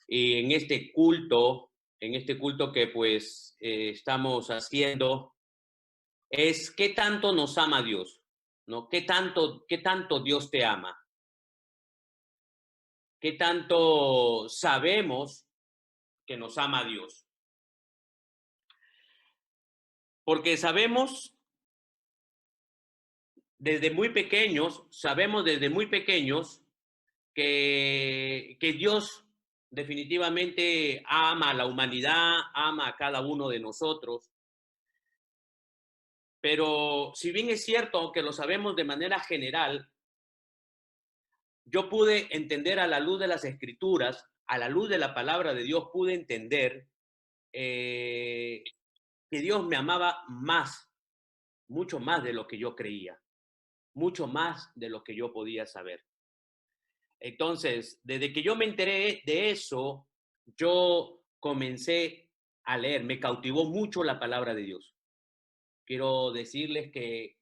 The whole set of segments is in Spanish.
Y en este culto que pues estamos haciendo, es qué tanto nos ama Dios, ¿no? Qué tanto Dios te ama, qué tanto sabemos que nos ama Dios. Porque sabemos desde muy pequeños que Dios definitivamente ama a la humanidad, ama a cada uno de nosotros. Pero si bien es cierto que lo sabemos de manera general, yo pude entender a la luz de las escrituras, a la luz de la palabra de Dios, pude entender eh, que Dios me amaba más, mucho más de lo que yo creía, mucho más de lo que yo podía saber. Entonces, desde que yo me enteré de eso, yo comencé a leer, me cautivó mucho la palabra de Dios. Quiero decirles que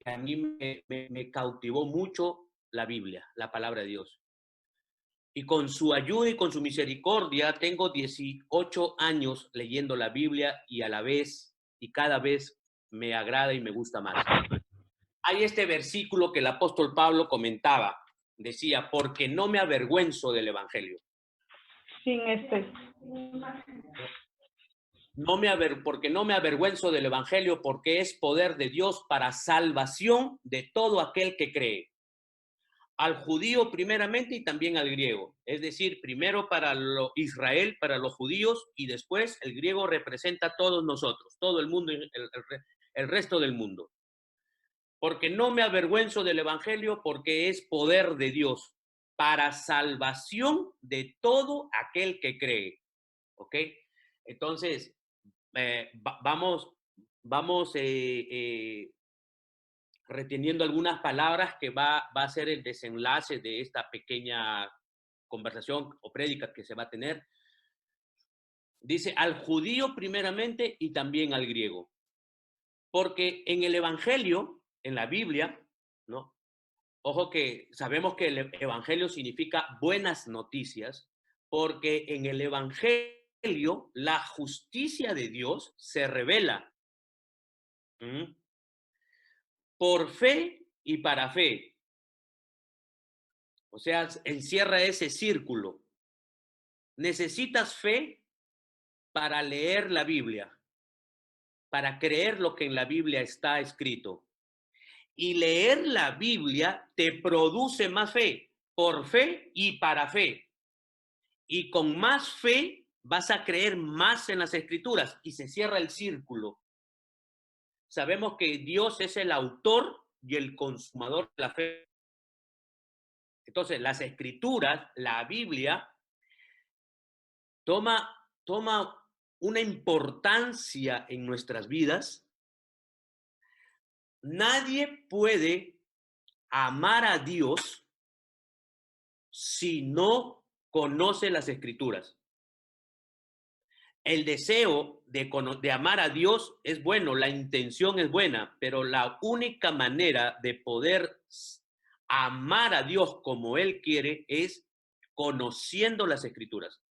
a mí me cautivó mucho la Biblia, la palabra de Dios. Y con su ayuda y con su misericordia, tengo 18 años leyendo la Biblia y a la vez, y cada vez me agrada y me gusta más. Hay este versículo que el apóstol Pablo comentaba, decía, porque no me avergüenzo del Evangelio. Sin este. Porque no me avergüenzo del Evangelio, porque es poder de Dios para salvación de todo aquel que cree. Al judío primeramente y también al griego. Es decir, primero para Israel, para los judíos, y después el griego representa a todos nosotros, todo el mundo, el resto del mundo. Porque no me avergüenzo del Evangelio, porque es poder de Dios para salvación de todo aquel que cree. ¿Ok? Entonces, vamos reteniendo algunas palabras que va a ser el desenlace de esta pequeña conversación o prédica que se va a tener. Dice al judío primeramente y también al griego. Porque en el Evangelio, en la Biblia, ¿no? Ojo que sabemos que el Evangelio significa buenas noticias, porque en el Evangelio la justicia de Dios se revela. ¿Mm? Por fe y para fe. O sea, encierra ese círculo. Necesitas fe para leer la Biblia, para creer lo que en la Biblia está escrito. Y leer la Biblia te produce más fe, por fe y para fe. Y con más fe vas a creer más en las escrituras y se cierra el círculo. Sabemos que Dios es el autor y el consumador de la fe. Entonces, las escrituras, la Biblia, toma una importancia en nuestras vidas. Nadie puede amar a Dios si no conoce las escrituras. El deseo de amar a Dios es bueno, la intención es buena, pero la única manera de poder amar a Dios como Él quiere es conociendo las escrituras.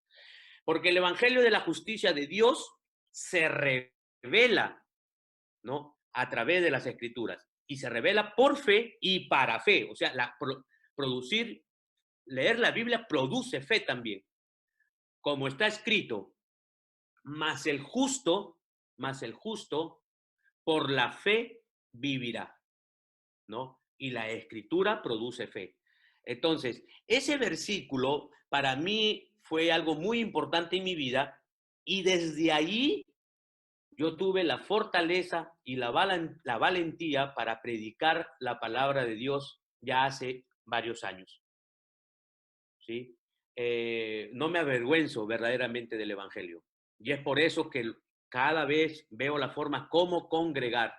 Porque el Evangelio de la justicia de Dios se revela, ¿no? A través de las escrituras. Y se revela por fe y para fe. O sea, leer la Biblia produce fe también. Como está escrito, mas más el justo, por la fe vivirá, ¿no? Y la escritura produce fe. Entonces, ese versículo para mí fue algo muy importante en mi vida y desde ahí yo tuve la fortaleza y la valentía para predicar la palabra de Dios ya hace varios años, ¿sí? No me avergüenzo verdaderamente del Evangelio. Y es por eso que cada vez veo la forma cómo congregar,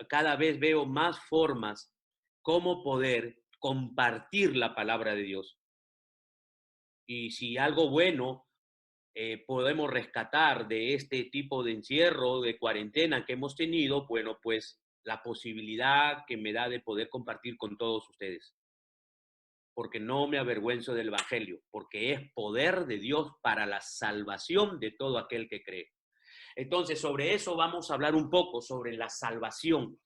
cada vez veo más formas cómo poder compartir la palabra de Dios. Y si algo bueno podemos rescatar de este tipo de encierro, de cuarentena que hemos tenido, bueno, pues la posibilidad que me da de poder compartir con todos ustedes. porque no me avergüenzo del evangelio, porque es poder de Dios para la salvación de todo aquel que cree. Entonces, sobre eso vamos a hablar un poco, sobre la salvación.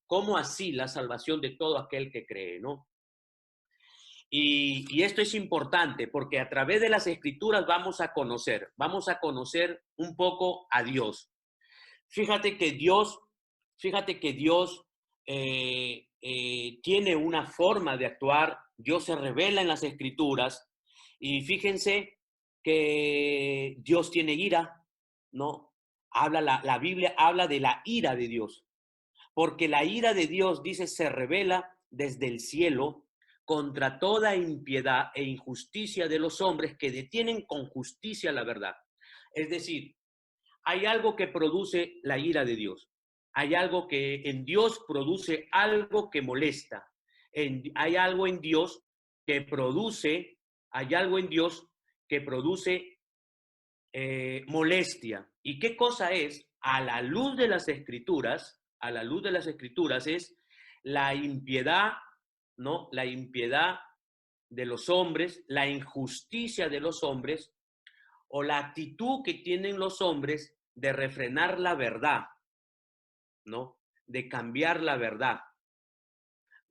¿Cómo así la salvación de todo aquel que cree, no? Y esto es importante porque a través de las escrituras vamos a conocer un poco a Dios. Fíjate que Dios, fíjate que Dios tiene una forma de actuar, Dios se revela en las escrituras y fíjense que Dios tiene ira, ¿no? La Biblia habla de la ira de Dios, porque la ira de Dios, dice, se revela desde el cielo contra toda impiedad e injusticia de los hombres que detienen con justicia la verdad. Es decir, hay algo que produce la ira de Dios. Hay algo que en Dios produce algo que molesta. Hay algo en Dios que produce, hay algo en Dios que produce molestia. ¿Y qué cosa es? A la luz de las escrituras, a la luz de las escrituras es la impiedad, ¿no? La impiedad de los hombres, la injusticia de los hombres o la actitud que tienen los hombres de refrenar la verdad, ¿no? De cambiar la verdad.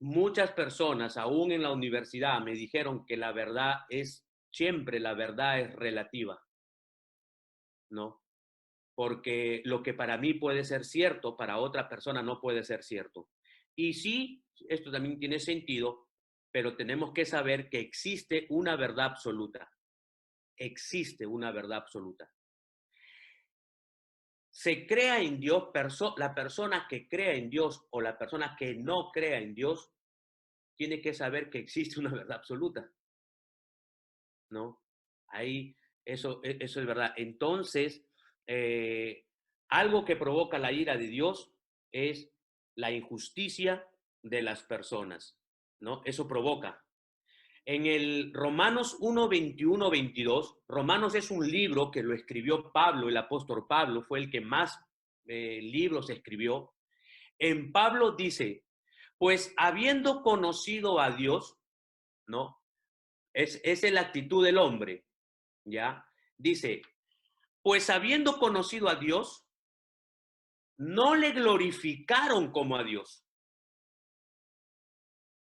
Muchas personas, aún en la universidad, me dijeron que siempre la verdad es relativa, ¿no? Porque lo que para mí puede ser cierto, para otra persona no puede ser cierto. Y sí, esto también tiene sentido, pero tenemos que saber que existe una verdad absoluta. Existe una verdad absoluta. Se crea en Dios, la persona que crea en Dios o la persona que no crea en Dios, tiene que saber que existe una verdad absoluta, ¿no? Ahí, eso es verdad. Entonces, eh, algo que provoca la ira de Dios es la injusticia de las personas, ¿no? Eso provoca. En el Romanos 1, 21, 22, Romanos es un libro que lo escribió Pablo, el apóstol Pablo, fue el que más libros escribió. En Pablo dice, pues habiendo conocido a Dios, ¿no? Es la actitud del hombre, ¿ya? Dice, pues habiendo conocido a Dios, no le glorificaron como a Dios,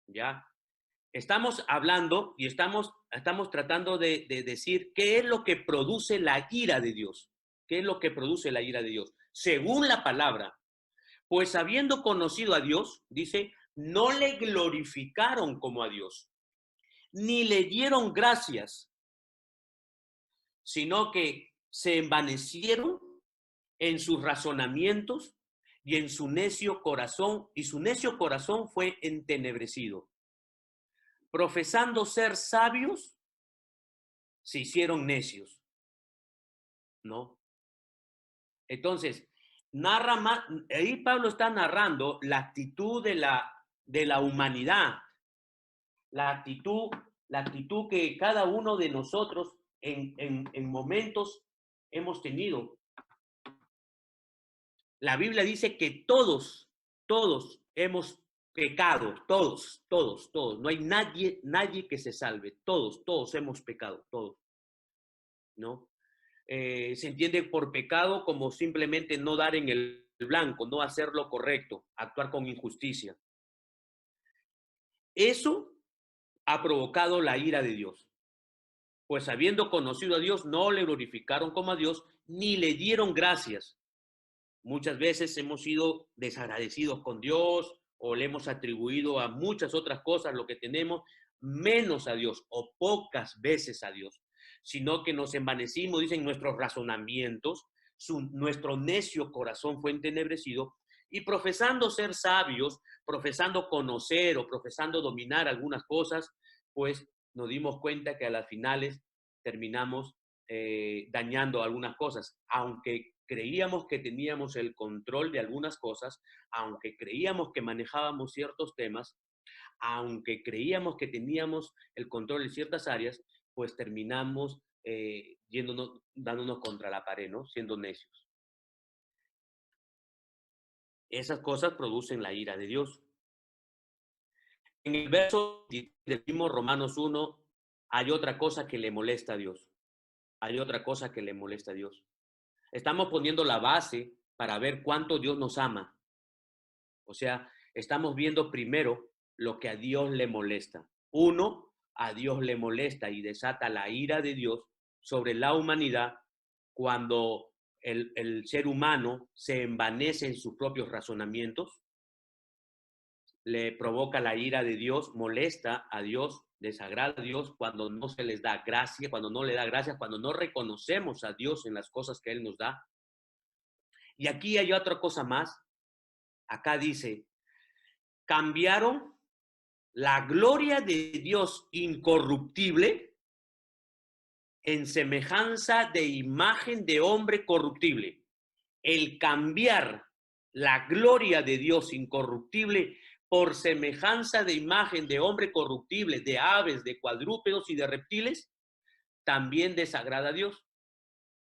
¿ya? Estamos hablando y estamos tratando de decir qué es lo que produce la ira de Dios. ¿Qué es lo que produce la ira de Dios? Según la palabra, pues habiendo conocido a Dios, dice, no le glorificaron como a Dios, ni le dieron gracias, sino que se envanecieron en sus razonamientos y en su necio corazón, y su necio corazón fue entenebrecido. Profesando ser sabios, se hicieron necios, ¿no? Entonces, ahí Pablo está narrando la actitud de la humanidad, la actitud, la actitud que cada uno de nosotros en momentos hemos tenido. La Biblia dice que todos hemos pecado, todos. No hay nadie que se salve. Todos hemos pecado, todos, ¿no? Se entiende por pecado como simplemente no dar en el blanco, no hacer lo correcto, actuar con injusticia. Eso ha provocado la ira de Dios. Pues habiendo conocido a Dios, no le glorificaron como a Dios, ni le dieron gracias. Muchas veces hemos sido desagradecidos con Dios o le hemos atribuido a muchas otras cosas lo que tenemos, menos a Dios o pocas veces a Dios, sino que nos envanecimos, dicen nuestros razonamientos, nuestro necio corazón fue entenebrecido y profesando ser sabios, profesando conocer o profesando dominar algunas cosas, pues nos dimos cuenta que a las finales terminamos dañando algunas cosas, aunque creíamos que teníamos el control de algunas cosas, aunque creíamos que manejábamos ciertos temas, aunque creíamos que teníamos el control de ciertas áreas, pues terminamos dándonos contra la pared, ¿no? Siendo necios. Esas cosas producen la ira de Dios. En el verso del mismo Romanos 1 hay otra cosa que le molesta a Dios. Hay otra cosa que le molesta a Dios. Estamos poniendo la base para ver cuánto Dios nos ama. O sea, estamos viendo primero lo que a Dios le molesta. Uno, a Dios le molesta y desata la ira de Dios sobre la humanidad cuando el ser humano se envanece en sus propios razonamientos, le provoca la ira de Dios, molesta a Dios, desagrada a Dios cuando no se les da gracia, cuando no le da gracias, cuando no reconocemos a Dios en las cosas que Él nos da. Y aquí hay otra cosa más. Acá dice, cambiaron la gloria de Dios incorruptible en semejanza de imagen de hombre corruptible. El cambiar la gloria de Dios incorruptible por semejanza de imagen de hombre corruptible, de aves, de cuadrúpedos y de reptiles, también desagrada a Dios.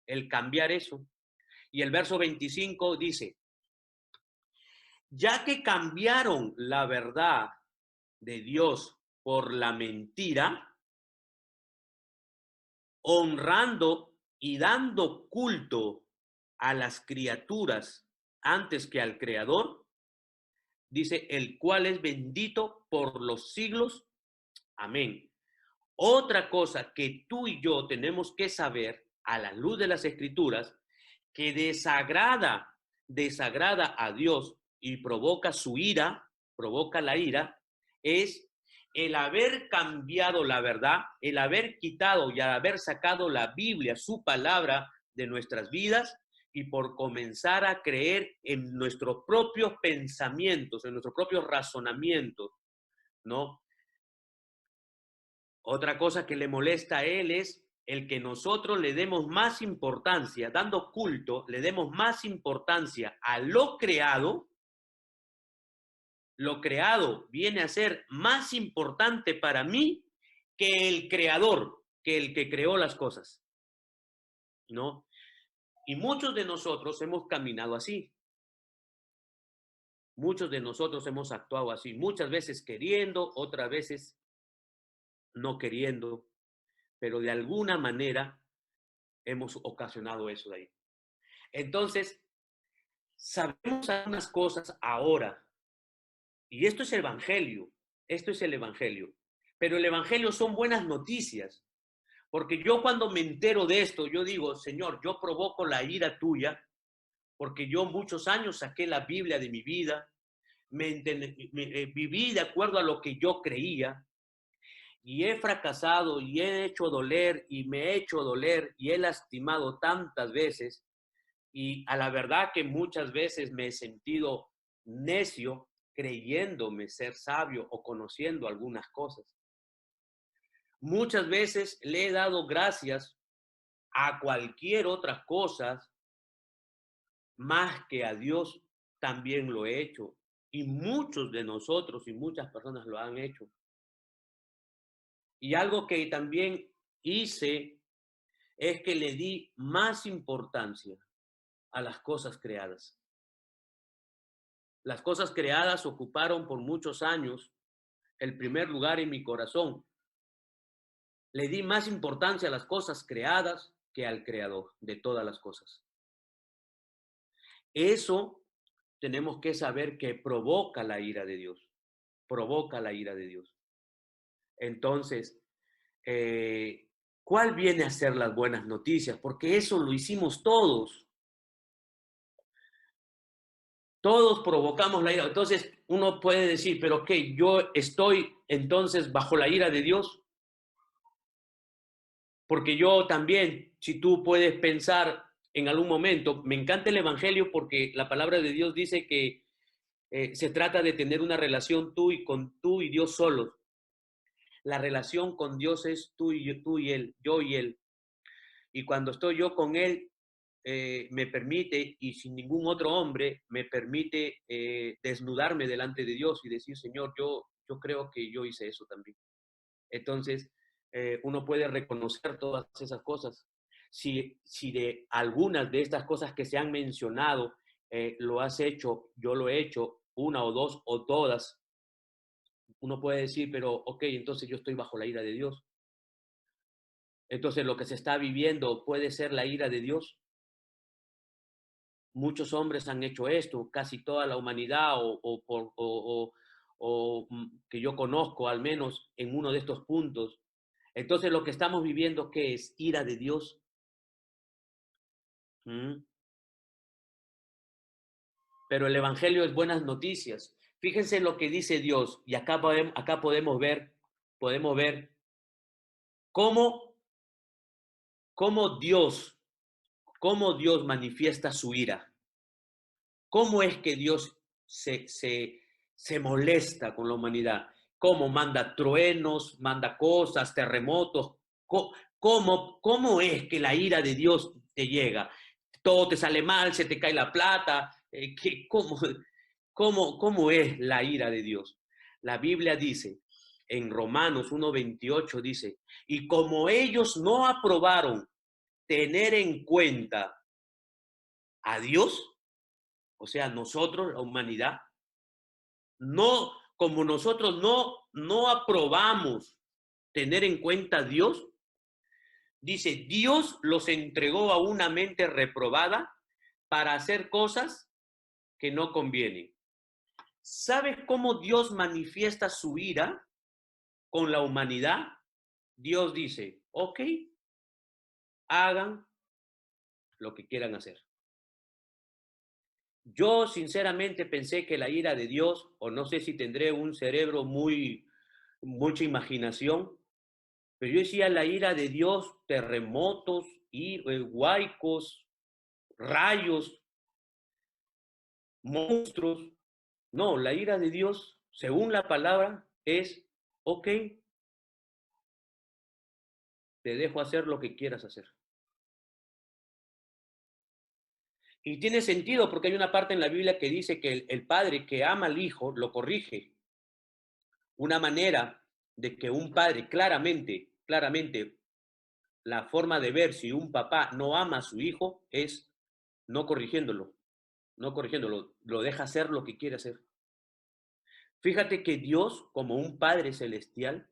El cambiar eso. Y el verso 25 dice, ya que cambiaron la verdad de Dios por la mentira, honrando y dando culto a las criaturas antes que al Creador, dice, el cual es bendito por los siglos. Amén. Otra cosa que tú y yo tenemos que saber a la luz de las Escrituras, que desagrada a Dios y provoca su ira, provoca la ira, es el haber cambiado la verdad, el haber quitado y haber sacado la Biblia, su palabra, de nuestras vidas y por comenzar a creer en nuestros propios pensamientos, en nuestros propios razonamientos, ¿no? Otra cosa que le molesta a él es el que nosotros le demos más importancia, dando culto, le demos más importancia a lo creado. Lo creado viene a ser más importante para mí que el creador, que el que creó las cosas, ¿no? Y muchos de nosotros hemos caminado así. Muchos de nosotros hemos actuado así, muchas veces queriendo, otras veces no queriendo, pero de alguna manera hemos ocasionado eso de ahí. Entonces, sabemos algunas cosas ahora, y esto es el Evangelio, pero el Evangelio son buenas noticias, porque yo cuando me entero de esto, yo digo, Señor, yo provoco la ira tuya, porque yo muchos años saqué la Biblia de mi vida, viví de acuerdo a lo que yo creía, y he fracasado y he hecho doler y me he hecho doler y he lastimado tantas veces y a la verdad que muchas veces me he sentido necio creyéndome ser sabio o conociendo algunas cosas. Muchas veces le he dado gracias a cualquier otra cosa más que a Dios, también lo he hecho. Y muchos de nosotros y muchas personas lo han hecho. Y algo que también hice es que le di más importancia a las cosas creadas. Las cosas creadas ocuparon por muchos años el primer lugar en mi corazón. Le di más importancia a las cosas creadas que al creador de todas las cosas. Eso tenemos que saber que provoca la ira de Dios. Provoca la ira de Dios. Entonces, ¿cuál viene a ser las buenas noticias? Porque eso lo hicimos todos. Todos provocamos la ira. Entonces, uno puede decir, pero ¿qué? Yo estoy entonces bajo la ira de Dios. Porque yo también, si tú puedes pensar en algún momento, me encanta el Evangelio porque la palabra de Dios dice que se trata de tener una relación tú y Dios solos. La relación con Dios es tú y Él, yo y Él. Y cuando estoy yo con Él, me permite, y sin ningún otro hombre, me permite desnudarme delante de Dios y decir, Señor, yo creo que yo hice eso también. Entonces, uno puede reconocer todas esas cosas. Si de algunas de estas cosas que se han mencionado lo has hecho, yo lo he hecho, una o dos o todas, uno puede decir, pero ok, entonces yo estoy bajo la ira de Dios. Entonces lo que se está viviendo puede ser la ira de Dios. Muchos hombres han hecho esto, casi toda la humanidad que yo conozco, al menos en uno de estos puntos. Entonces lo que estamos viviendo, ¿qué es? Ira de Dios. ¿Mm? Pero el Evangelio es buenas noticias. Fíjense lo que dice Dios, y acá podemos ver cómo, cómo Dios, cómo Dios manifiesta su ira. ¿Cómo es que Dios se molesta con la humanidad? ¿Cómo manda truenos, manda cosas, terremotos? ¿Cómo es que la ira de Dios te llega? Todo te sale mal, se te cae la plata. ¿Cómo es la ira de Dios? La Biblia dice, en Romanos 1:28 dice, y como ellos no aprobaron tener en cuenta a Dios, o sea, nosotros, la humanidad, no, como nosotros no aprobamos tener en cuenta a Dios, dice, Dios los entregó a una mente reprobada para hacer cosas que no convienen. ¿Sabes cómo Dios manifiesta su ira con la humanidad? Dios dice, ok, hagan lo que quieran hacer. Yo sinceramente pensé que la ira de Dios, o no sé si tendré un cerebro mucha imaginación, pero yo decía la ira de Dios, terremotos, y huaicos, rayos, monstruos. No, la ira de Dios, según la palabra, es, ok, te dejo hacer lo que quieras hacer. Y tiene sentido porque hay una parte en la Biblia que dice que el padre que ama al hijo lo corrige. Una manera de que un padre claramente, la forma de ver si un papá no ama a su hijo es no corrigiéndolo, lo deja hacer lo que quiere hacer. Fíjate que Dios, como un Padre celestial,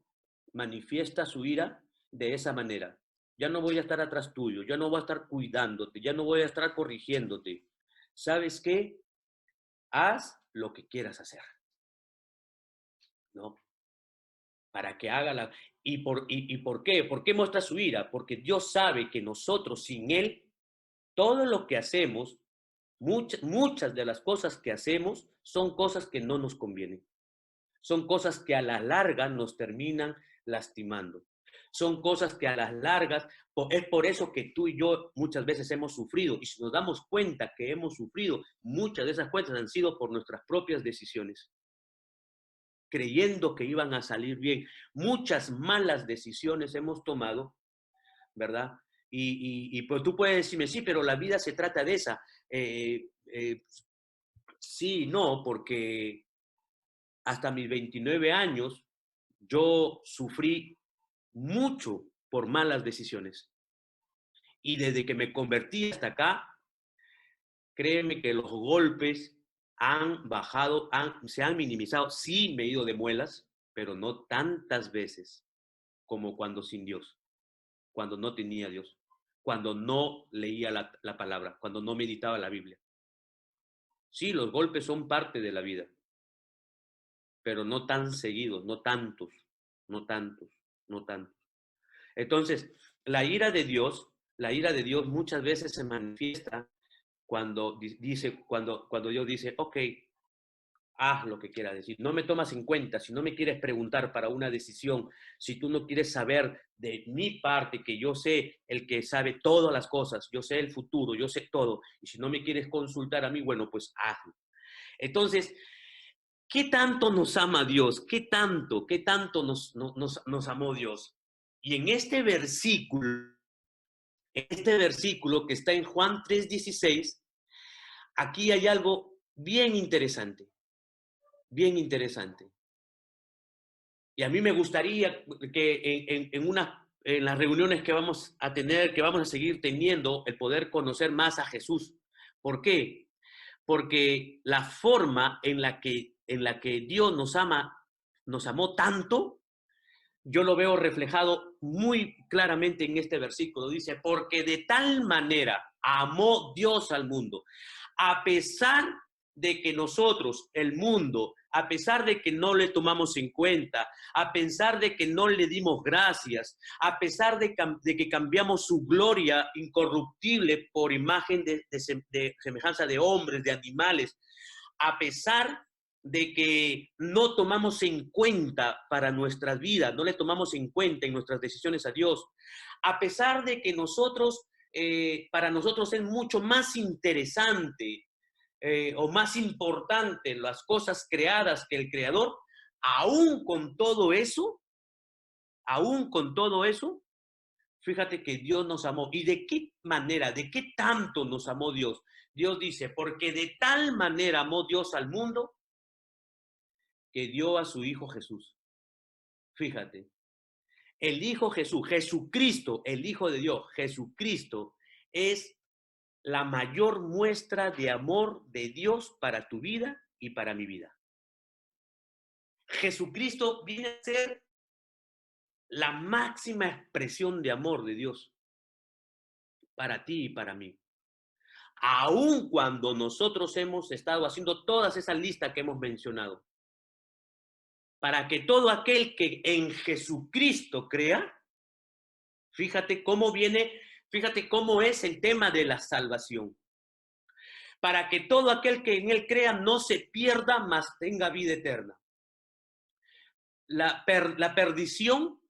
manifiesta su ira de esa manera. Ya no voy a estar atrás tuyo, ya no voy a estar cuidándote, ya no voy a estar corrigiéndote. ¿Sabes qué? Haz lo que quieras hacer, ¿no? Para que haga la... ¿Y por qué? ¿Por qué muestra su ira? Porque Dios sabe que nosotros sin Él, todo lo que hacemos, muchas de las cosas que hacemos son cosas que no nos convienen. Son cosas que a la larga nos terminan lastimando. Son cosas que a las largas, es por eso que tú y yo muchas veces hemos sufrido. Y si nos damos cuenta que hemos sufrido, muchas de esas cuentas han sido por nuestras propias decisiones, creyendo que iban a salir bien. Muchas malas decisiones hemos tomado, ¿verdad? Pues tú puedes decirme, sí, pero la vida se trata de esa. Sí, no, porque hasta mis 29 años yo sufrí mucho por malas decisiones. Y desde que me convertí hasta acá, créeme que los golpes han bajado, se han minimizado. Sí, me he ido de muelas, pero no tantas veces como cuando sin Dios, cuando no tenía Dios, cuando no leía la palabra, cuando no meditaba la Biblia. Sí, los golpes son parte de la vida, pero no tan seguidos, no tantos, no tantos, no tantos. Entonces, la ira de Dios muchas veces se manifiesta cuando Dios dice, ok, haz lo que quieras decir. No me tomas en cuenta, si no me quieres preguntar para una decisión, si tú no quieres saber de mi parte, que yo sé el que sabe todas las cosas, yo sé el futuro, yo sé todo, y si no me quieres consultar a mí, bueno, pues hazlo. Entonces, ¿qué tanto nos ama Dios? ¿Qué tanto nos amó Dios? Y en este versículo que está en Juan 3:16, aquí hay algo bien interesante, bien interesante. Y a mí me gustaría que en las reuniones que vamos a tener, que vamos a seguir teniendo, el poder conocer más a Jesús. ¿Por qué? Porque la forma en la que Dios nos ama nos amó tanto, yo lo veo reflejado muy claramente en este versículo. Dice, porque de tal manera amó Dios al mundo, a pesar de que nosotros, el mundo, a pesar de que no le tomamos en cuenta, a pesar de que no le dimos gracias, a pesar de que cambiamos su gloria incorruptible por imagen de semejanza de hombres, de animales, a pesar de que no tomamos en cuenta para nuestras vidas, no le tomamos en cuenta en nuestras decisiones a Dios, a pesar de que para nosotros es mucho más interesante o más importante las cosas creadas que el Creador, aún con todo eso, fíjate que Dios nos amó. ¿Y de qué manera, de qué tanto nos amó Dios? Dios dice, porque de tal manera amó Dios al mundo que dio a su Hijo Jesús. Fíjate, el Hijo Jesús, Jesucristo, el Hijo de Dios, Jesucristo, es la mayor muestra de amor de Dios para tu vida y para mi vida. Jesucristo viene a ser la máxima expresión de amor de Dios para ti y para mí. Aun cuando nosotros hemos estado haciendo todas esas listas que hemos mencionado, para que todo aquel que en Jesucristo crea, fíjate cómo es el tema de la salvación. Para que todo aquel que en él crea no se pierda, mas tenga vida eterna. La perdición,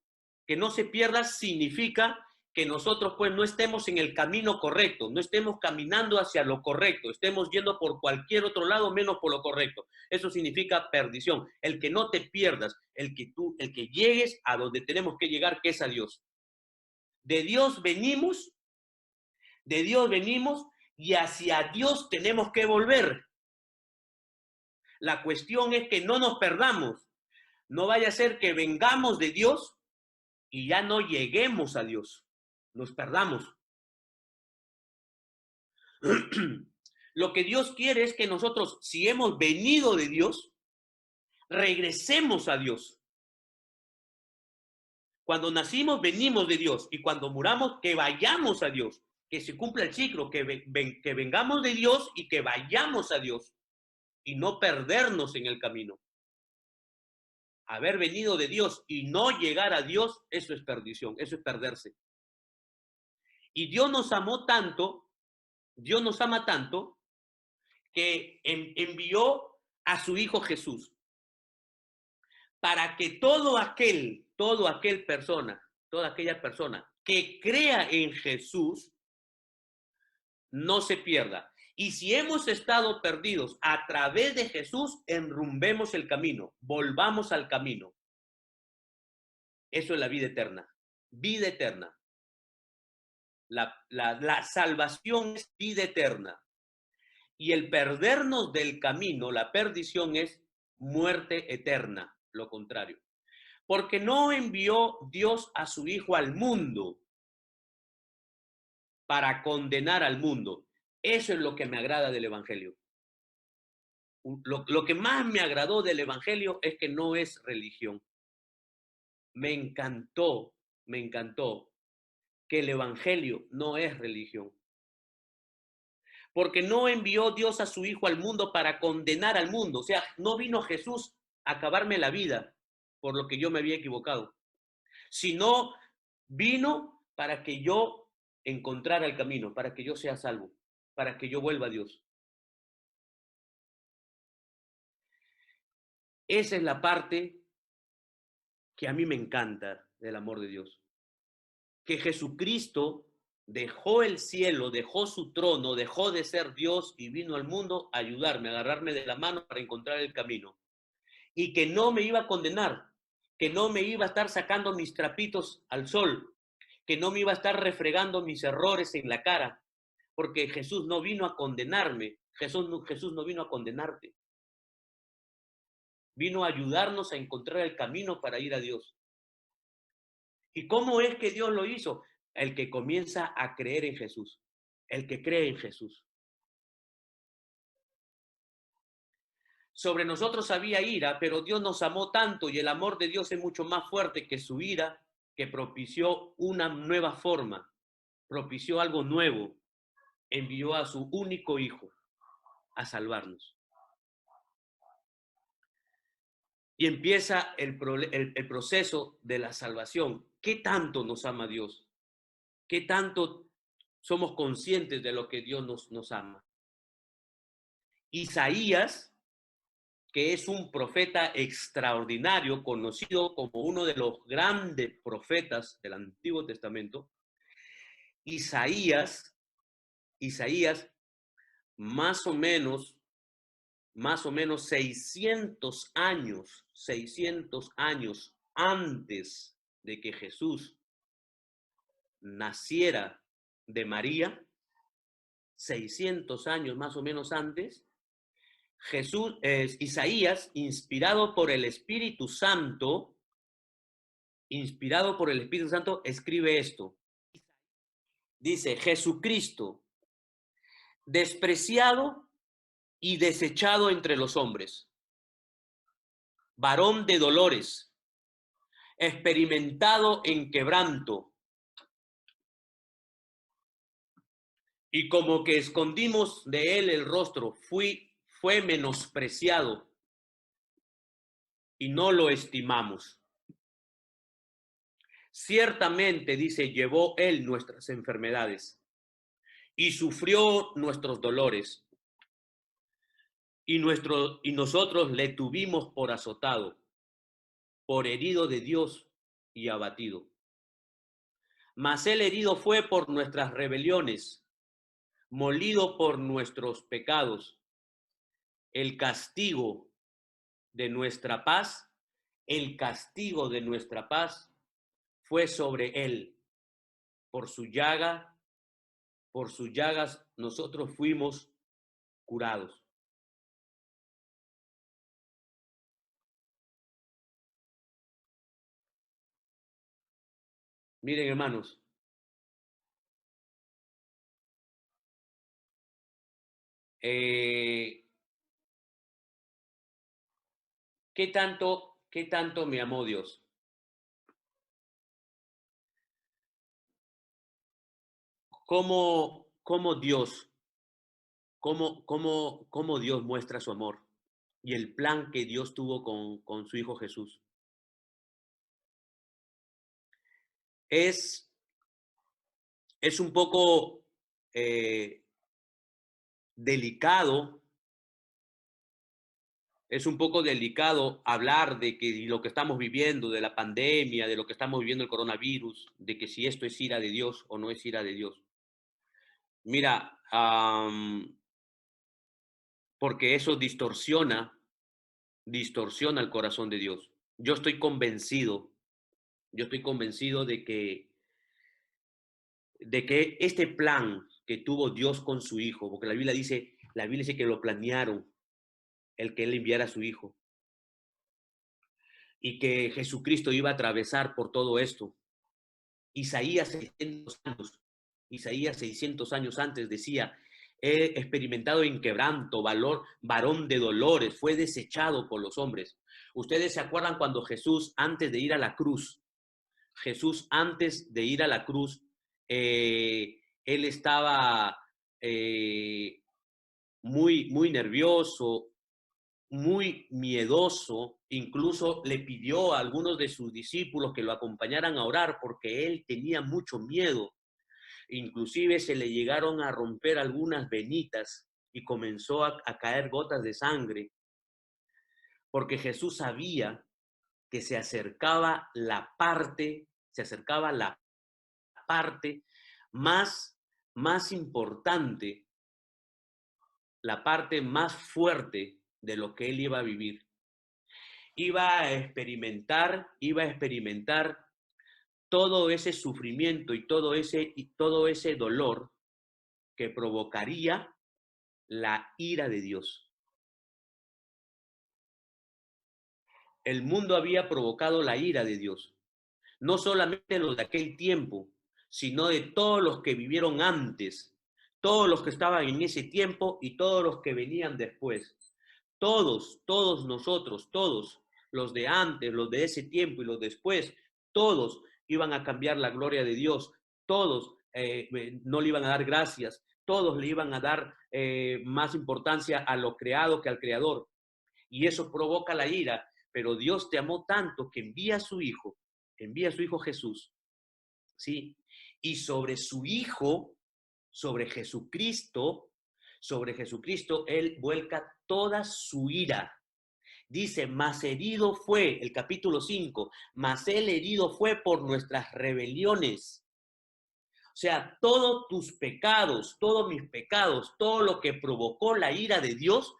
que no se pierda, significa que nosotros pues no estemos en el camino correcto, no estemos caminando hacia lo correcto, estemos yendo por cualquier otro lado menos por lo correcto. Eso significa perdición. El que no te pierdas, el que llegues a donde tenemos que llegar, que es a Dios. De Dios venimos y hacia Dios tenemos que volver. La cuestión es que no nos perdamos. No vaya a ser que vengamos de Dios y ya no lleguemos a Dios. Nos perdamos. Lo que Dios quiere es que nosotros, si hemos venido de Dios, regresemos a Dios. Cuando nacimos, venimos de Dios. Y cuando muramos, que vayamos a Dios. Que se cumpla el ciclo, que vengamos de Dios y que vayamos a Dios. Y no perdernos en el camino. Haber venido de Dios y no llegar a Dios, eso es perdición, eso es perderse. Y Dios nos amó tanto, Dios nos ama tanto, que envió a su Hijo Jesús, para que toda aquella persona que crea en Jesús, no se pierda. Y si hemos estado perdidos, a través de Jesús, enrumbemos el camino, volvamos al camino. Eso es la vida eterna. Vida eterna. La salvación es vida eterna. Y el perdernos del camino, la perdición, es muerte eterna, lo contrario. Porque no envió Dios a su Hijo al mundo para condenar al mundo. Eso es lo que me agrada del Evangelio. Lo que más me agradó del Evangelio es que no es religión. Me encantó que el Evangelio no es religión. Porque no envió Dios a su Hijo al mundo para condenar al mundo. O sea, no vino Jesús a acabarme la vida por lo que yo me había equivocado, sino vino para que yo encontrara el camino, para que yo sea salvo, para que yo vuelva a Dios. Esa es la parte que a mí me encanta del amor de Dios. Que Jesucristo dejó el cielo, dejó su trono, dejó de ser Dios y vino al mundo a ayudarme, a agarrarme de la mano para encontrar el camino. Y que no me iba a condenar, que no me iba a estar sacando mis trapitos al sol, que no me iba a estar refregando mis errores en la cara, porque Jesús no vino a condenarme, Jesús no vino a condenarte. Vino a ayudarnos a encontrar el camino para ir a Dios. ¿Y cómo es que Dios lo hizo? El que comienza a creer en Jesús, el que cree en Jesús. sobre nosotros había ira, pero Dios nos amó tanto y el amor de Dios es mucho más fuerte que su ira, que propició una nueva forma, propició algo nuevo, envió a su único hijo a salvarnos. Y empieza el proceso de la salvación. ¿Qué tanto nos ama Dios? ¿Qué tanto somos conscientes de lo que Dios nos ama? Isaías, que es un profeta extraordinario, conocido como uno de los grandes profetas del Antiguo Testamento, Isaías, más o menos 600 años antes de que Jesús naciera de María, 600 años más o menos antes, Isaías, inspirado por el Espíritu Santo, escribe esto. Dice, Jesucristo, despreciado y desechado entre los hombres, varón de dolores, experimentado en quebranto, y como que escondimos de él el rostro, fue menospreciado y no lo estimamos. Ciertamente, dice, llevó él nuestras enfermedades y sufrió nuestros dolores. Y nosotros le tuvimos por azotado, por herido de Dios y abatido. Mas él herido fue por nuestras rebeliones, molido por nuestros pecados. El castigo de nuestra paz, fue sobre él. Por sus llagas nosotros fuimos curados. Miren, hermanos, ¿qué tanto me amó Dios? ¿Cómo Dios muestra su amor y el plan que Dios tuvo con su Hijo Jesús? Es un poco delicado. Es un poco delicado hablar de que lo que estamos viviendo, de la pandemia, de lo que estamos viviendo el coronavirus, de que si esto es ira de Dios o no es ira de Dios. Mira, porque eso distorsiona el corazón de Dios. Yo estoy convencido de que este plan que tuvo Dios con su Hijo, porque la Biblia dice que lo planearon, el que Él enviara a su Hijo, y que Jesucristo iba a atravesar por todo esto. Isaías 600 años antes decía, he experimentado en quebranto, varón de dolores, fue desechado por los hombres. Ustedes se acuerdan cuando Jesús, antes de ir a la cruz, él estaba muy nervioso, muy miedoso, incluso le pidió a algunos de sus discípulos que lo acompañaran a orar porque él tenía mucho miedo. Inclusive se le llegaron a romper algunas venitas y comenzó a caer gotas de sangre, porque Jesús sabía que se acercaba la parte más importante, la parte más fuerte de lo que él iba a vivir. Iba a experimentar todo ese sufrimiento y todo ese dolor que provocaría la ira de Dios. El mundo había provocado la ira de Dios, no solamente los de aquel tiempo, sino de todos los que vivieron antes, todos los que estaban en ese tiempo y todos los que venían después. todos nosotros, todos, los de antes, los de ese tiempo y los después, todos iban a cambiar la gloria de Dios, todos no le iban a dar gracias, todos le iban a dar más importancia a lo creado que al creador. Y eso provoca la ira, pero Dios te amó tanto que envía a su hijo Jesús, ¿sí? Y sobre su hijo, sobre Jesucristo, Él vuelca toda su ira. Dice, mas herido fue, el capítulo 5, mas él herido fue por nuestras rebeliones. O sea, todos tus pecados, todos mis pecados, todo lo que provocó la ira de Dios,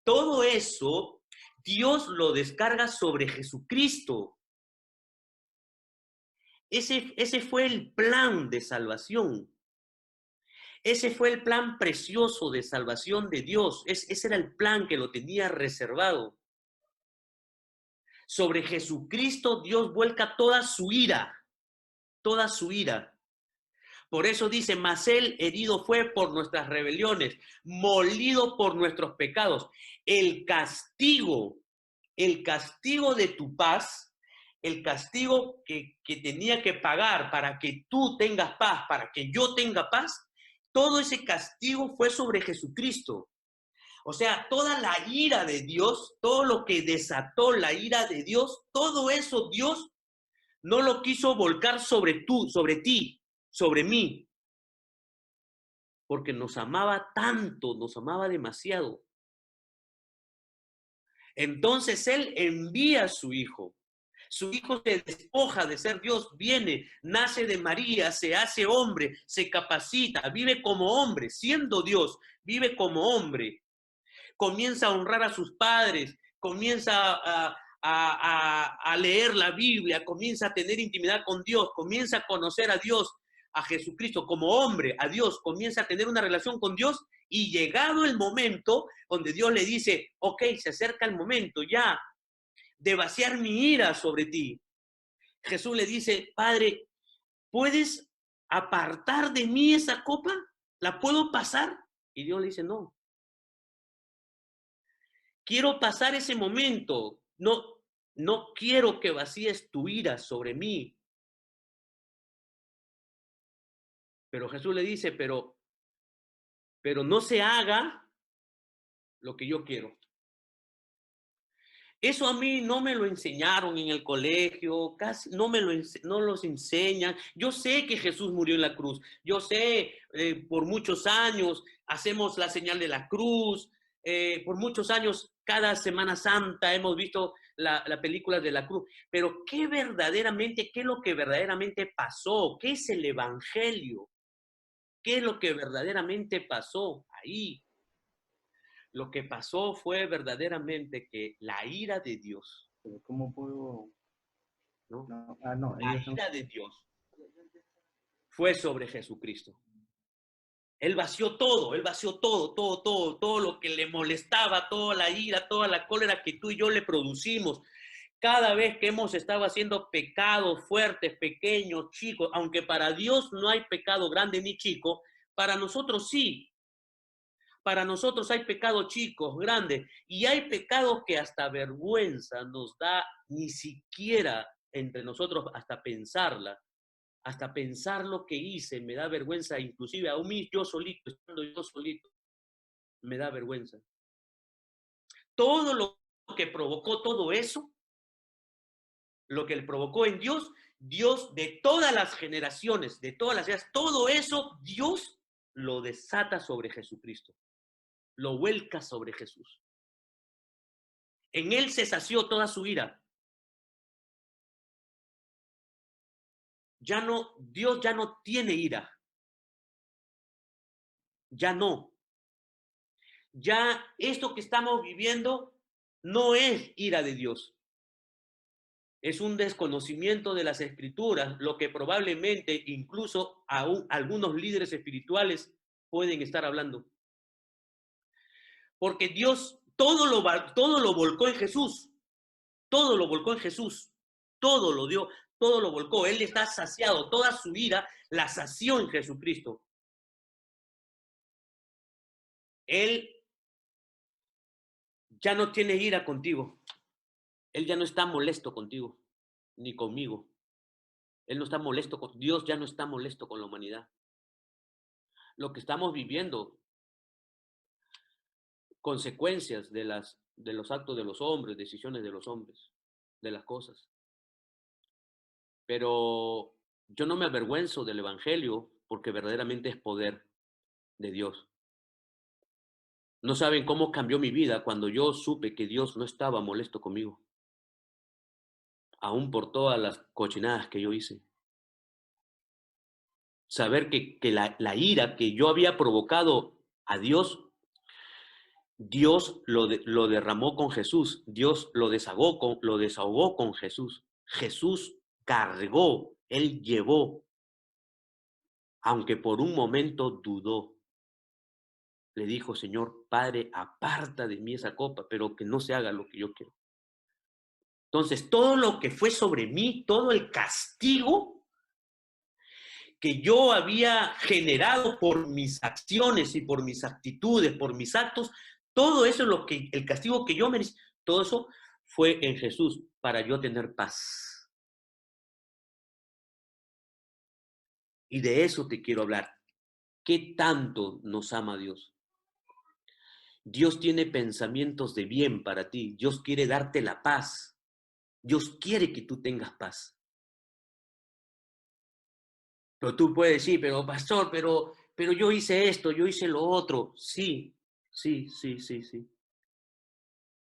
todo eso, Dios lo descarga sobre Jesucristo. Ese fue el plan de salvación. Ese fue el plan precioso de salvación de Dios. Ese era el plan que lo tenía reservado. Sobre Jesucristo Dios vuelca toda su ira, toda su ira. Por eso dice, mas él herido fue por nuestras rebeliones, molido por nuestros pecados. El castigo de tu paz, el castigo que tenía que pagar para que tú tengas paz, para que yo tenga paz, todo ese castigo fue sobre Jesucristo. O sea, toda la ira de Dios, todo lo que desató la ira de Dios, todo eso Dios no lo quiso volcar sobre ti, sobre mí, porque nos amaba tanto, nos amaba demasiado. Entonces Él envía a su hijo. Su hijo se despoja de ser Dios, viene, nace de María, se hace hombre, se capacita, vive como hombre, siendo Dios, vive como hombre. Comienza a honrar a sus padres, comienza a leer la Biblia, comienza a tener intimidad con Dios, comienza a conocer a Dios, a Jesucristo como hombre, a Dios, comienza a tener una relación con Dios y llegado el momento donde Dios le dice, ok, se acerca el momento ya de vaciar mi ira sobre ti. Jesús le dice, Padre, ¿puedes apartar de mí esa copa? ¿La puedo pasar? Y Dios le dice, no. Quiero pasar ese momento. No quiero que vacíes tu ira sobre mí. Pero Jesús le dice, pero no se haga lo que yo quiero. Eso a mí no me lo enseñaron en el colegio, casi no no los enseñan. Yo sé que Jesús murió en la cruz. Yo sé, por muchos años hacemos la señal de la cruz. Por muchos años, cada Semana Santa hemos visto la película de la cruz. Pero ¿qué es lo que verdaderamente pasó? ¿Qué es el evangelio? ¿Qué es lo que verdaderamente pasó ahí? Lo que pasó fue verdaderamente que la ira de Dios, Pero ¿cómo puedo? ¿no? No, La ira de Dios fue sobre Jesucristo. Él vació todo todo lo que le molestaba, toda la ira, toda la cólera que tú y yo le producimos. Cada vez que hemos estado haciendo pecados fuertes, pequeños, chicos, aunque para Dios no hay pecado grande ni chico, para nosotros sí. Para nosotros hay pecados chicos, grandes, y hay pecados que hasta vergüenza nos da ni siquiera entre nosotros hasta pensarla. Hasta pensar lo que hice me da vergüenza, inclusive aún yo solito, estando yo solito, me da vergüenza. Todo lo que provocó todo eso, lo que él provocó en Dios, Dios de todas las generaciones, de todas las eras, todo eso Dios lo desata sobre Jesucristo. Lo vuelca sobre Jesús. En él se sació toda su ira. Dios ya no tiene ira. Ya no. Ya esto que estamos viviendo no es ira de Dios. Es un desconocimiento de las escrituras, lo que probablemente incluso aún algunos líderes espirituales pueden estar hablando. Porque Dios todo lo volcó en Jesús. Todo lo volcó en Jesús. Todo lo dio, todo lo volcó. Él está saciado. Toda su ira la sació en Jesucristo. Él ya no tiene ira contigo. Él ya no está molesto contigo, ni conmigo. Él no está molesto con Dios, ya no está molesto con la humanidad. Lo que estamos viviendo, consecuencias de los actos de los hombres, decisiones de los hombres, de las cosas. Pero yo no me avergüenzo del evangelio porque verdaderamente es poder de Dios. No saben cómo cambió mi vida cuando yo supe que Dios no estaba molesto conmigo, aún por todas las cochinadas que yo hice. Saber que la ira que yo había provocado a Dios, Dios lo derramó con Jesús, Dios lo desahogó con Jesús. Jesús cargó, Él llevó, aunque por un momento dudó. Le dijo, Señor, Padre, aparta de mí esa copa, pero que no se haga lo que yo quiero. Entonces, todo lo que fue sobre mí, todo el castigo que yo había generado por mis acciones y por mis actitudes, por mis actos, todo eso es el castigo que yo merecí, todo eso fue en Jesús para yo tener paz. Y de eso te quiero hablar. ¿Qué tanto nos ama Dios? Dios tiene pensamientos de bien para ti. Dios quiere darte la paz. Dios quiere que tú tengas paz. Pero tú puedes decir, pero pastor, pero yo hice esto, yo hice lo otro. Sí, sí, sí, sí, sí.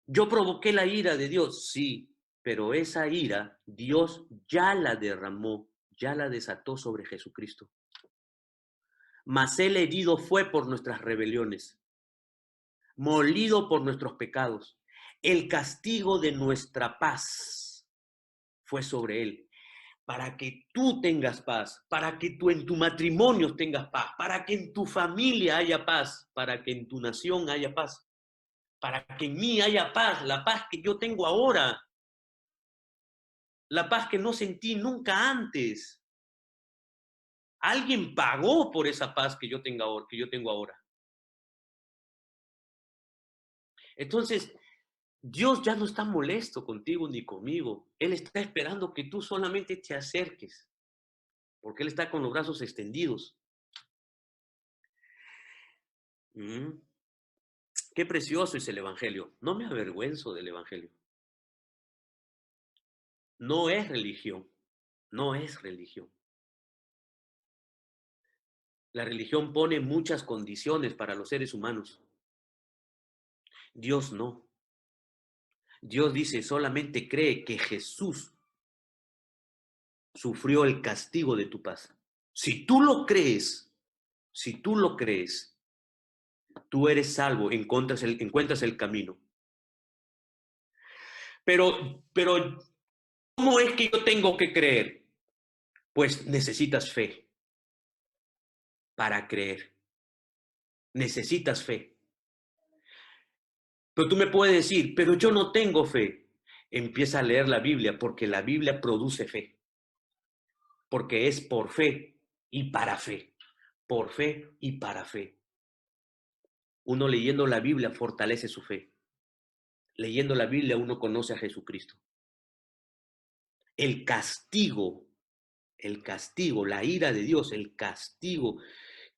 Yo provoqué la ira de Dios, sí, pero esa ira Dios ya la derramó, ya la desató sobre Jesucristo. Mas Él herido fue por nuestras rebeliones, molido por nuestros pecados. El castigo de nuestra paz fue sobre Él, para que tú tengas paz, para que tú en tu matrimonio tengas paz, para que en tu familia haya paz, para que en tu nación haya paz, para que en mí haya paz, la paz que yo tengo ahora, la paz que no sentí nunca antes. Alguien pagó por esa paz que yo tengo ahora. Entonces, Dios ya no está molesto contigo ni conmigo. Él está esperando que tú solamente te acerques, porque Él está con los brazos extendidos. Qué precioso es el Evangelio. No me avergüenzo del Evangelio. No es religión. No es religión. La religión pone muchas condiciones para los seres humanos. Dios no. Dios dice, solamente cree que Jesús sufrió el castigo de tu paz. Si tú lo crees, si tú lo crees, tú eres salvo, encuentras el camino. Pero, ¿cómo es que yo tengo que creer? Pues necesitas fe para creer. Necesitas fe. Pero tú me puedes decir, pero yo no tengo fe. Empieza a leer la Biblia porque la Biblia produce fe. Porque es por fe y para fe. Por fe y para fe. Uno leyendo la Biblia fortalece su fe. Leyendo la Biblia uno conoce a Jesucristo. El castigo, la ira de Dios, el castigo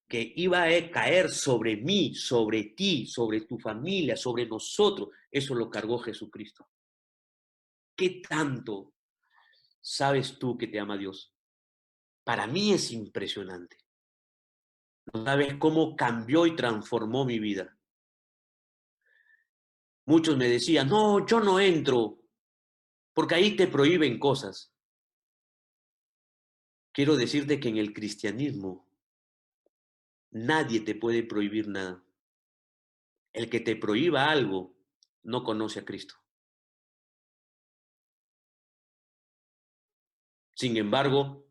que iba a caer sobre mí, sobre ti, sobre tu familia, sobre nosotros, eso lo cargó Jesucristo. ¿Qué tanto sabes tú que te ama Dios? Para mí es impresionante. No sabes cómo cambió y transformó mi vida. Muchos me decían, no, yo no entro, porque ahí te prohíben cosas. Quiero decirte que en el cristianismo nadie te puede prohibir nada. El que te prohíba algo no conoce a Cristo. Sin embargo,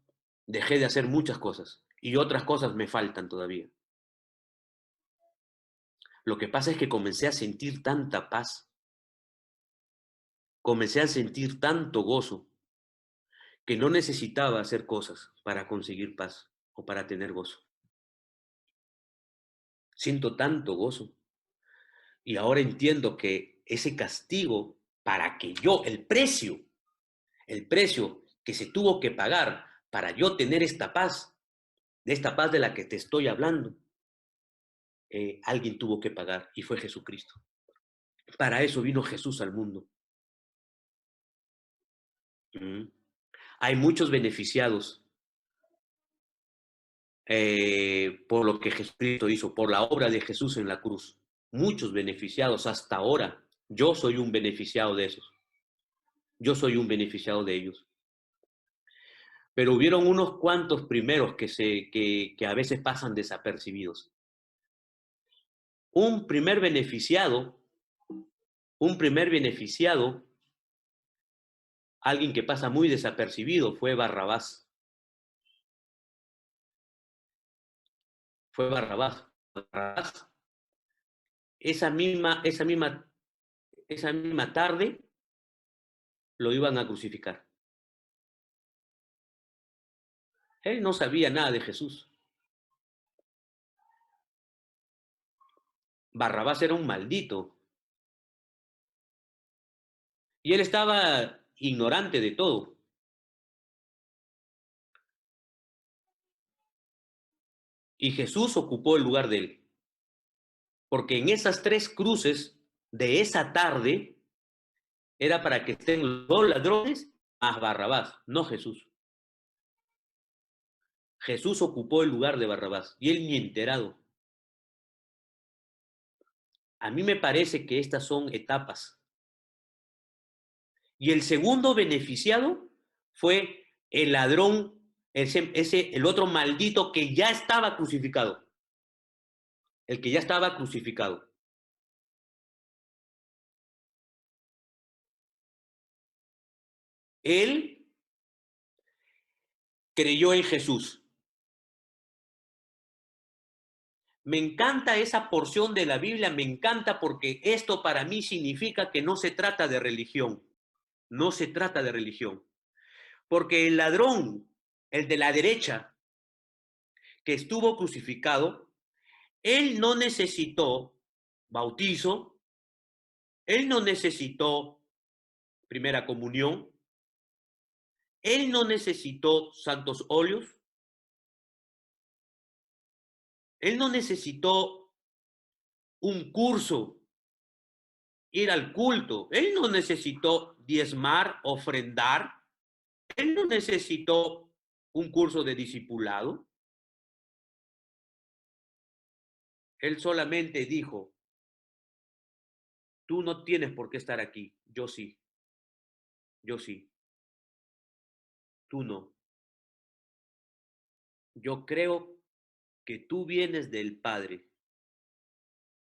dejé de hacer muchas cosas y otras cosas me faltan todavía. Lo que pasa es que comencé a sentir tanta paz, comencé a sentir tanto gozo, que no necesitaba hacer cosas para conseguir paz o para tener gozo. Siento tanto gozo y ahora entiendo que ese castigo para que yo, el precio que se tuvo que pagar para yo tener esta paz, de esta paz de la que te estoy hablando, alguien tuvo que pagar y fue Jesucristo. Para eso vino Jesús al mundo. Hay muchos beneficiados por lo que Jesucristo hizo, por la obra de Jesús en la cruz. Muchos beneficiados hasta ahora. Yo soy un beneficiado de esos. Yo soy un beneficiado de ellos. Pero hubieron unos cuantos primeros que a veces pasan desapercibidos. Un primer beneficiado, alguien que pasa muy desapercibido, fue Barrabás. Barrabás. Esa misma tarde lo iban a crucificar. Él no sabía nada de Jesús. Barrabás era un maldito. Y él estaba ignorante de todo. Y Jesús ocupó el lugar de él. Porque en esas 3 cruces de esa tarde era para que estén los ladrones más Barrabás, no Jesús. Jesús ocupó el lugar de Barrabás y él ni enterado. A mí me parece que estas son etapas. Y el segundo beneficiado fue el ladrón, el otro maldito que ya estaba crucificado. El que ya estaba crucificado. Él creyó en Jesús. Me encanta esa porción de la Biblia, me encanta porque esto para mí significa que no se trata de religión. No se trata de religión. Porque el ladrón, el de la derecha, que estuvo crucificado, él no necesitó bautizo, él no necesitó primera comunión, él no necesitó santos óleos, él no necesitó un curso, ir al culto, él no necesitó diezmar, ofrendar, él no necesitó un curso de discipulado. Él solamente dijo, tú no tienes por qué estar aquí, yo sí, tú no. Yo creo que tú vienes del Padre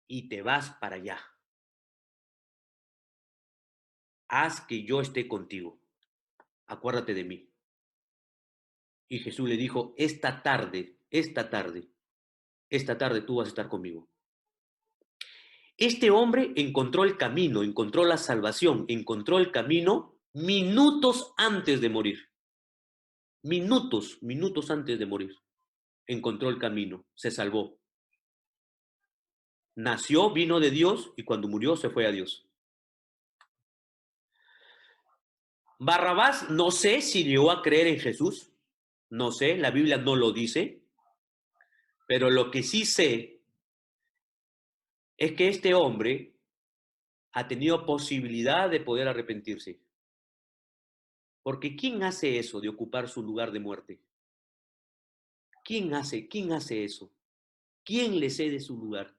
y te vas para allá. Haz que yo esté contigo. Acuérdate de mí. Y Jesús le dijo, esta tarde tú vas a estar conmigo. Este hombre encontró el camino, encontró la salvación, encontró el camino minutos antes de morir. Minutos antes de morir. Encontró el camino, se salvó. Nació, vino de Dios y cuando murió se fue a Dios. Barrabás, no sé si llegó a creer en Jesús, no sé, la Biblia no lo dice, pero lo que sí sé es que este hombre ha tenido posibilidad de poder arrepentirse. Porque ¿quién hace eso de ocupar su lugar de muerte? ¿Quién hace eso? ¿Quién le cede su lugar?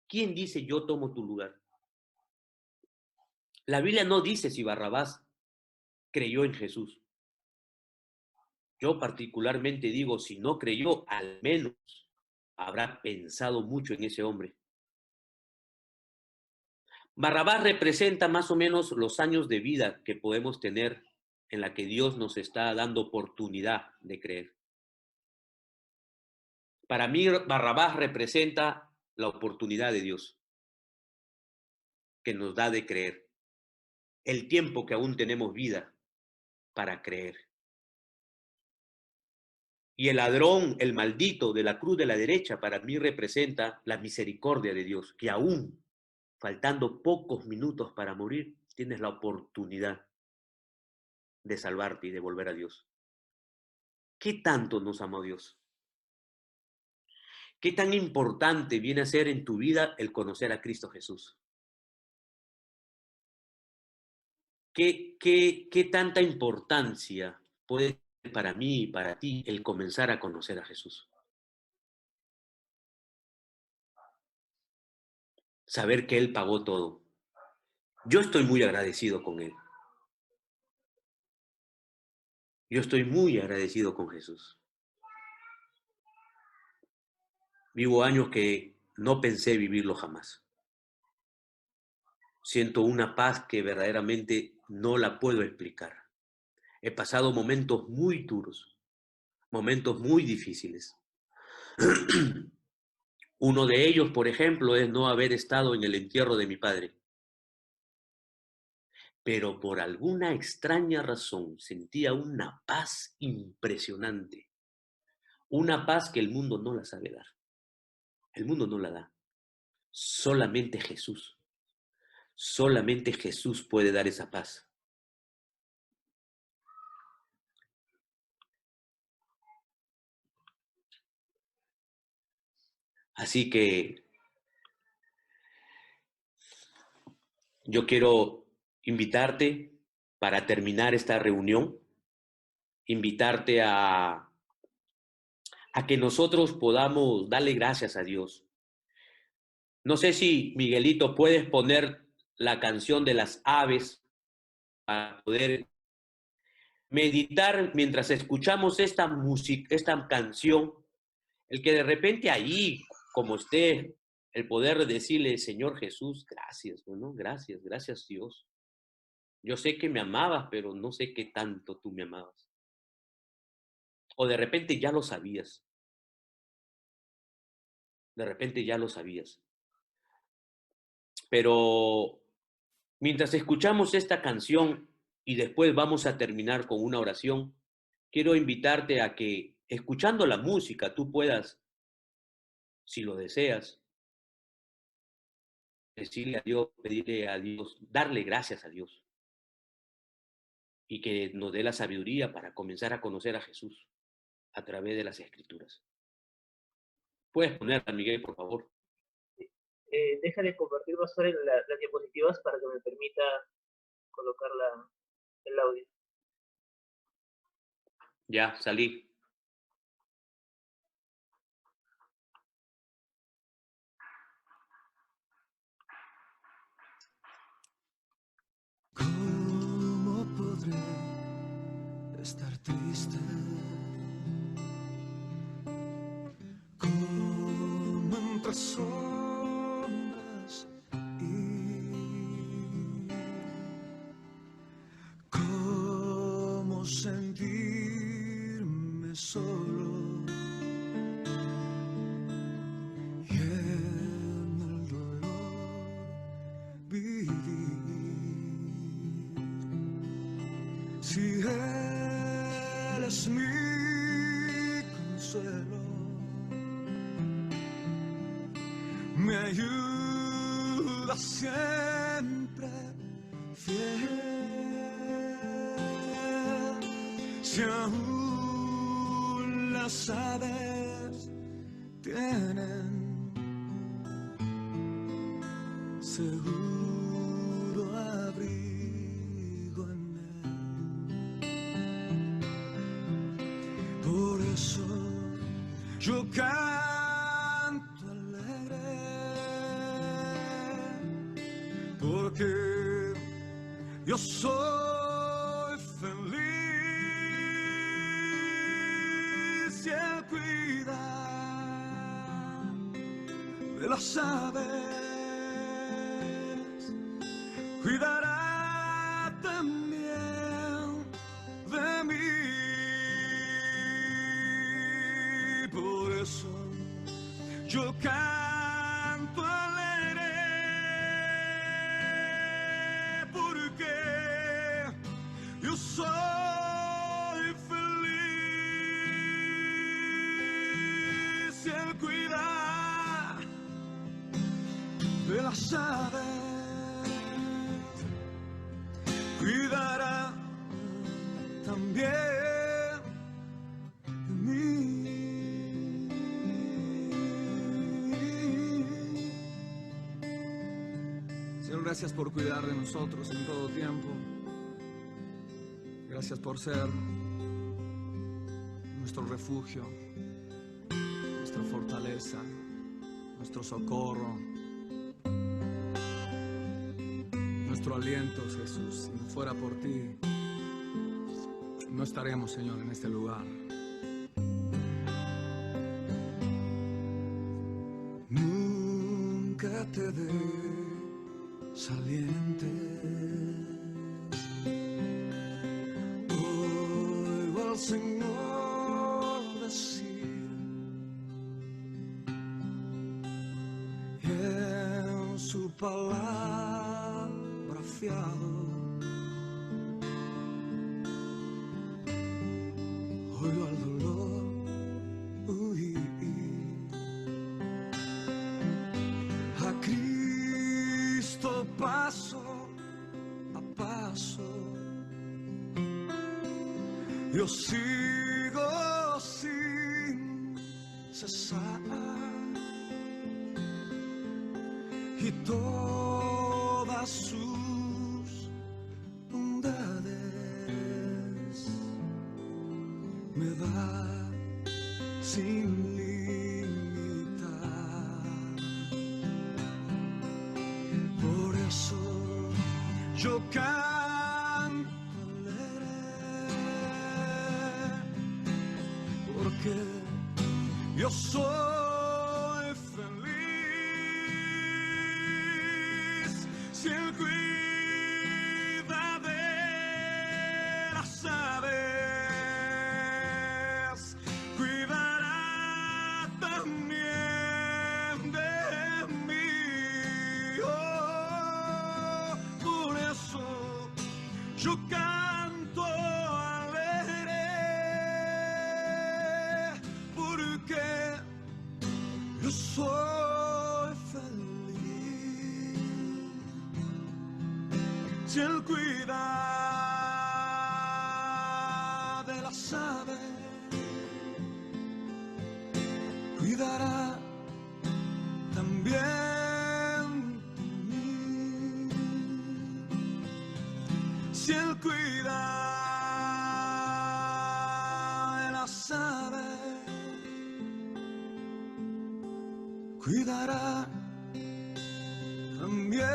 ¿Quién dice yo tomo tu lugar? La Biblia no dice si Barrabás creyó en Jesús. Yo particularmente digo, si no creyó, al menos habrá pensado mucho en ese hombre. Barrabás representa más o menos los años de vida que podemos tener en la que Dios nos está dando oportunidad de creer. Para mí, Barrabás representa la oportunidad de Dios que nos da de creer. El tiempo que aún tenemos vida para creer. Y el ladrón, el maldito de la cruz de la derecha, para mí representa la misericordia de Dios, que aún faltando pocos minutos para morir, tienes la oportunidad de salvarte y de volver a Dios. ¿Qué tanto nos amó Dios? ¿Qué tan importante viene a ser en tu vida el conocer a Cristo Jesús? ¿Qué tanta importancia puede tener para mí y para ti el comenzar a conocer a Jesús? Saber que Él pagó todo. Yo estoy muy agradecido con Él. Yo estoy muy agradecido con Jesús. Vivo años que no pensé vivirlo jamás. Siento una paz que verdaderamente no la puedo explicar. He pasado momentos muy duros, momentos muy difíciles. Uno de ellos, por ejemplo, es no haber estado en el entierro de mi padre. Pero por alguna extraña razón sentía una paz impresionante. Una paz que el mundo no la sabe dar. El mundo no la da. Solamente Jesús. Solamente Jesús puede dar esa paz. Así que yo quiero invitarte para terminar esta reunión, invitarte a que nosotros podamos darle gracias a Dios. No sé si, Miguelito, puedes poner la canción de las aves para poder meditar mientras escuchamos esta música, esta canción, el que de repente ahí, como esté, el poder decirle, Señor Jesús, gracias, bueno, gracias, gracias Dios. Yo sé que me amabas, pero no sé qué tanto tú me amabas. O de repente ya lo sabías. De repente ya lo sabías. Pero mientras escuchamos esta canción y después vamos a terminar con una oración, quiero invitarte a que, escuchando la música, tú puedas, si lo deseas, decirle a Dios, pedirle a Dios, darle gracias a Dios y que nos dé la sabiduría para comenzar a conocer a Jesús a través de las Escrituras. ¿Puedes ponerla, Miguel, por favor? Deja de compartir, pastor, las diapositivas para que me permita colocar el audio. Ya, salí. ¿Cómo podré estar triste? ¿Cómo entre sombras ir? ¿Cómo sentirme solo? Y en el dolor vivir. Si Él es mi consuelo, me ayuda siempre fiel. Si aún las aves tienen seguro abrigo en él. Por eso yo canto alegre, porque yo soy feliz y Él cuida de las aves, cuidará también de mí. Por eso yo canto alegre, porque yo soy feliz y Él cuida de las aves, cuidará también de mí. Señor, gracias por cuidar de nosotros en todo tiempo. Gracias por ser nuestro refugio, nuestra fortaleza, nuestro socorro, nuestro aliento, Jesús. Si no fuera por ti, no estaremos, Señor, en este lugar. Nunca te desalientes. Oigo al Señor decir, y en su palabra fiado, oigo al dolor huir. A Cristo paso a paso, yo sigo sin cesar, y todas sus bondades me da sin limitar. Por eso yo canto alegre, porque yo soy feliz. Si Él cuida de las aves, cuidará también de mí. Oh, por eso yo canto alegre, porque yo soy feliz. Si Él cuida de las aves, cuidará también de mí. Si Él cuida de las aves, cuidará también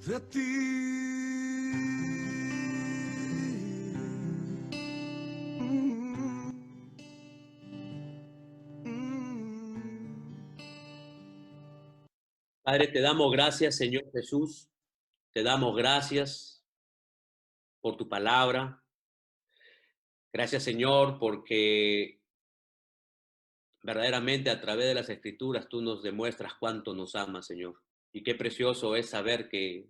de ti. Padre, te damos gracias, Señor Jesús. Te damos gracias por tu palabra. Gracias, Señor, porque verdaderamente a través de las Escrituras tú nos demuestras cuánto nos amas, Señor. Y qué precioso es saber que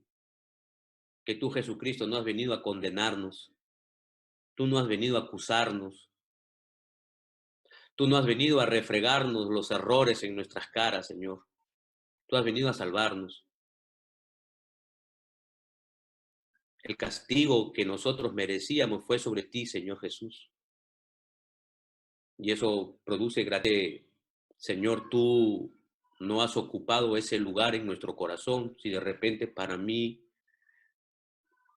tú, Jesucristo, no has venido a condenarnos. Tú no has venido a acusarnos. Tú no has venido a refregarnos los errores en nuestras caras, Señor. Tú has venido a salvarnos. El castigo que nosotros merecíamos fue sobre ti, Señor Jesús. Y eso produce gratitud. Señor, tú no has ocupado ese lugar en nuestro corazón. Si de repente para mí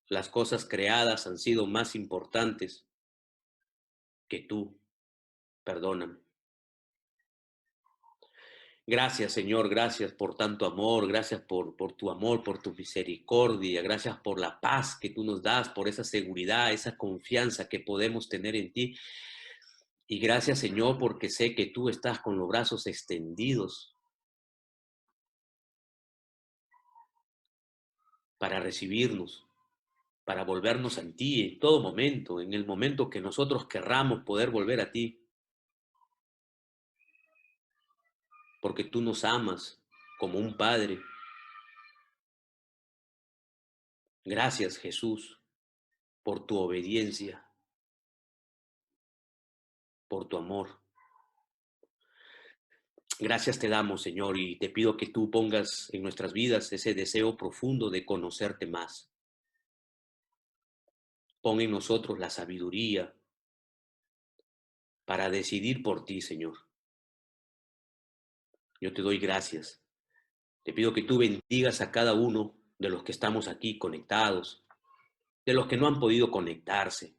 las cosas creadas han sido más importantes que tú, perdóname. Gracias, Señor, gracias por tanto amor, gracias por tu amor, por tu misericordia, gracias por la paz que tú nos das, por esa seguridad, esa confianza que podemos tener en ti. Y gracias, Señor, porque sé que tú estás con los brazos extendidos para recibirnos, para volvernos a ti en todo momento, en el momento que nosotros querramos poder volver a ti. Porque tú nos amas como un padre. Gracias, Jesús, por tu obediencia, por tu amor. Gracias te damos, Señor, y te pido que tú pongas en nuestras vidas ese deseo profundo de conocerte más. Pon en nosotros la sabiduría para decidir por ti, Señor. Yo te doy gracias. Te pido que tú bendigas a cada uno de los que estamos aquí conectados, de los que no han podido conectarse.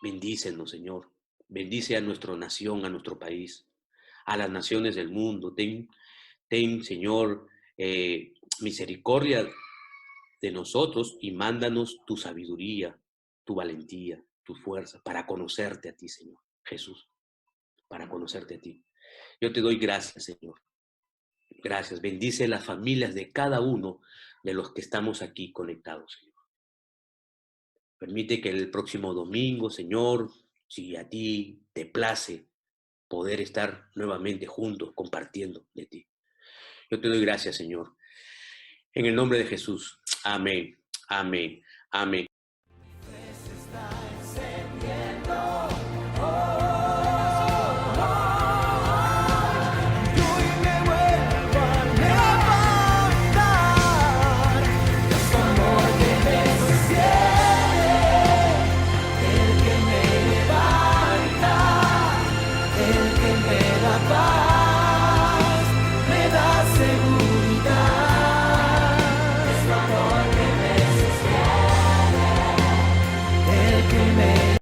Bendícenos, Señor. Bendice a nuestra nación, a nuestro país, a las naciones del mundo. Ten, Señor, misericordia de nosotros y mándanos tu sabiduría, tu valentía, tu fuerza para conocerte a ti, Señor Jesús, para conocerte a ti. Yo te doy gracias, Señor. Gracias. Bendice las familias de cada uno de los que estamos aquí conectados, Señor. Permite que el próximo domingo, Señor, si a ti te place, poder estar nuevamente juntos compartiendo de ti. Yo te doy gracias, Señor. En el nombre de Jesús. Amén. Amén. Amén.